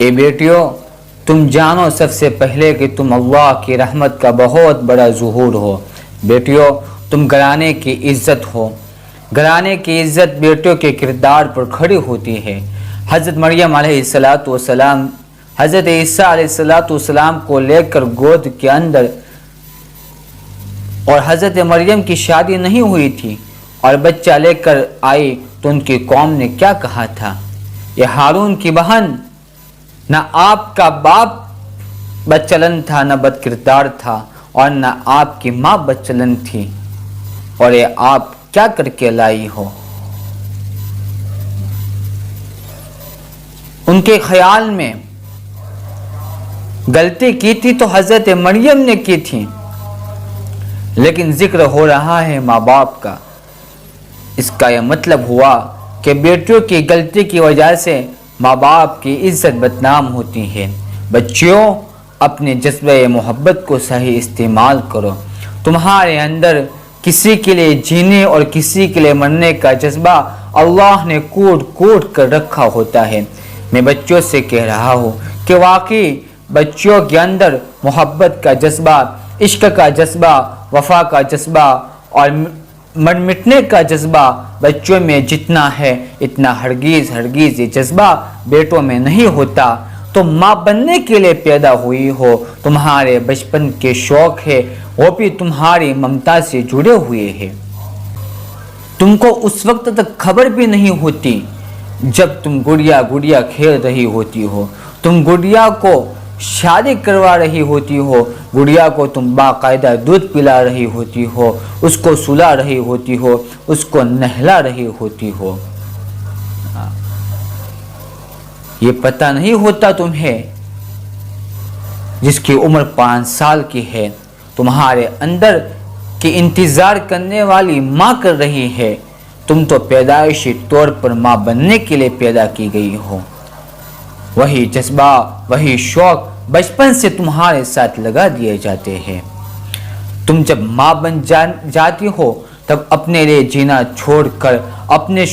اے بیٹیوں، تم جانو سب سے پہلے کہ تم اللہ کی رحمت کا بہت بڑا ظہور ہو۔ بیٹیوں، تم گھرانے کی عزت ہو۔ گھرانے کی عزت بیٹیوں کے کردار پر کھڑی ہوتی ہے۔ حضرت مریم علیہ السلام حضرت عیسیٰ علیہ السلام کو لے کر گود کے اندر، اور حضرت مریم کی شادی نہیں ہوئی تھی اور بچہ لے کر آئی تو ان کی قوم نے کیا کہا تھا؟ یہ ہارون کی بہن، نہ آپ کا باپ بدچلن تھا، نہ بد کردار تھا، اور نہ آپ کی ماں بدچلن تھی، اور یہ آپ کیا کر کے لائی ہو؟ ان کے خیال میں غلطی کی تھی تو حضرت مریم نے کی تھی، لیکن ذکر ہو رہا ہے ماں باپ کا۔ اس کا یہ مطلب ہوا کہ بیٹیوں کی غلطی کی وجہ سے ماں باپ کی عزت بدنام ہوتی ہے۔ بچیوں، اپنے جذبہ محبت کو صحیح استعمال کرو۔ تمہارے اندر کسی کے لیے جینے اور کسی کے لیے مرنے کا جذبہ اللہ نے کوٹ کوٹ کر رکھا ہوتا ہے۔ میں بچوں سے کہہ رہا ہوں کہ واقعی بچوں کے اندر محبت کا جذبہ، عشق کا جذبہ، وفا کا جذبہ اور مر مٹنے کا جذبہ بچوں میں جتنا ہے اتنا ہرگز یہ جذبہ بیٹوں میں نہیں ہوتا۔ تم ماں بننے کے لیے پیدا ہوئی ہو، تمہارے بچپن کے شوق ہے وہ بھی تمہاری ممتا سے جڑے ہوئے ہیں۔ تم کو اس وقت تک خبر بھی نہیں ہوتی جب تم گڑیا کھیل رہی ہوتی ہو، تم گڑیا کو شادی کروا رہی ہوتی ہو، گڑیا کو تم باقاعدہ دودھ پلا رہی ہوتی ہو، اس کو سلا رہی ہوتی ہو، اس کو نہلا رہی ہوتی ہو۔ یہ پتہ نہیں ہوتا تمہیں جس کی عمر 5 سال کی ہے، تمہارے اندر کی انتظار کرنے والی ماں کر رہی ہے۔ تم تو پیدائشی طور پر ماں بننے کے لیے پیدا کی گئی ہو۔ وہی جذبہ، وہی شوق بچپن سے تمہارے ساتھ لگا دیے جاتے ہیں۔ تم جب ماں بن جاتی ہو تب اپنے لیے جینا چھوڑ کر اپنے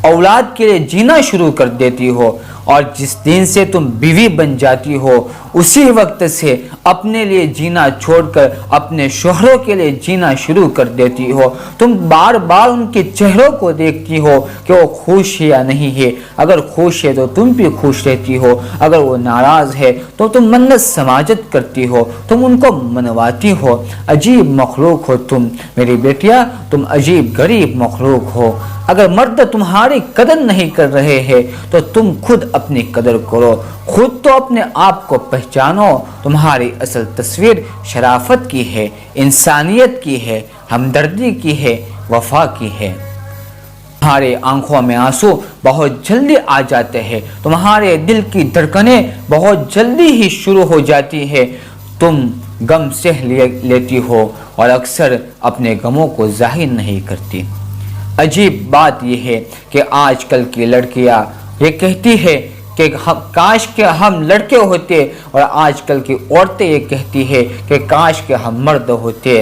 اولاد کے لیے جینا شروع کر دیتی ہو، اور جس دن سے تم بیوی بن جاتی ہو اسی وقت سے اپنے لیے جینا چھوڑ کر اپنے شوہروں کے لیے جینا شروع کر دیتی ہو۔ تم بار بار ان کے چہروں کو دیکھتی ہو کہ وہ خوش ہے یا نہیں ہے۔ اگر خوش ہے تو تم بھی خوش رہتی ہو، اگر وہ ناراض ہے تو تم منت سماجت کرتی ہو، تم ان کو منواتی ہو۔ عجیب مخلوق ہو تم میری بیٹیا، تم عجیب غریب مخلوق ہو۔ اگر مرد تمہاری قدر نہیں کر رہے ہیں تو تم خود اپنی قدر کرو، خود تو اپنے آپ کو پہچانو۔ تمہاری اصل تصویر شرافت کی ہے، انسانیت کی ہے، ہمدردی کی ہے، وفا کی ہے۔ تمہارے آنکھوں میں آنسو بہت جلدی آ جاتے ہیں، تمہارے دل کی دھڑکنیں بہت جلدی ہی شروع ہو جاتی ہے، تم غم سہ لیتی ہو اور اکثر اپنے غموں کو ظاہر نہیں کرتی۔ عجیب بات یہ ہے کہ آج کل کی لڑکیاں یہ کہتی ہے کہ کاش کہ ہم لڑکے ہوتے، اور آج کل کی عورتیں یہ کہتی ہے کہ کاش کہ ہم مرد ہوتے۔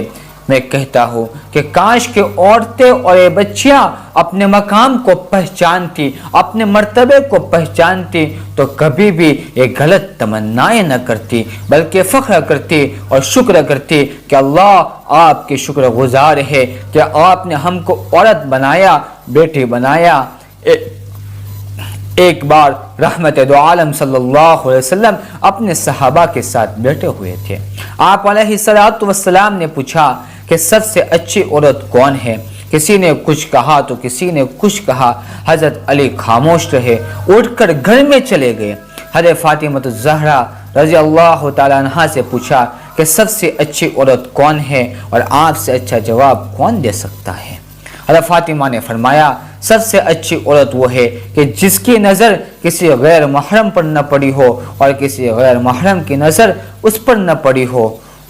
میں کہتا ہوں کہ کاش کہ عورتیں اور یہ بچیاں اپنے مقام کو پہچانتی، اپنے مرتبے کو پہچانتی تو کبھی بھی یہ غلط تمنائیں نہ کرتی، بلکہ فخر کرتی اور شکر کرتی کہ اللہ آپ کے شکر گزار ہے کہ آپ نے ہم کو عورت بنایا، بیٹی بنایا۔ ایک بار رحمت دو عالم صلی اللہ علیہ وسلم اپنے صحابہ کے ساتھ بیٹھے ہوئے تھے۔ آپ علیہ السلام نے پوچھا کہ سب سے اچھی عورت کون ہے؟ کسی نے کچھ کہا تو کسی نے کچھ کہا۔ حضرت علی خاموش رہے، اٹھ کر گھر میں چلے گئے۔ حضرت فاطمہ الزہرا رضی اللہ تعالیٰ عنہا سے پوچھا کہ سب سے اچھی عورت کون ہے اور آپ سے اچھا جواب کون دے سکتا ہے؟ حضرت فاطمہ نے فرمایا سب سے اچھی عورت وہ ہے کہ جس کی نظر کسی غیر محرم پر نہ پڑی ہو اور کسی غیر محرم کی نظر اس پر نہ پڑی ہو،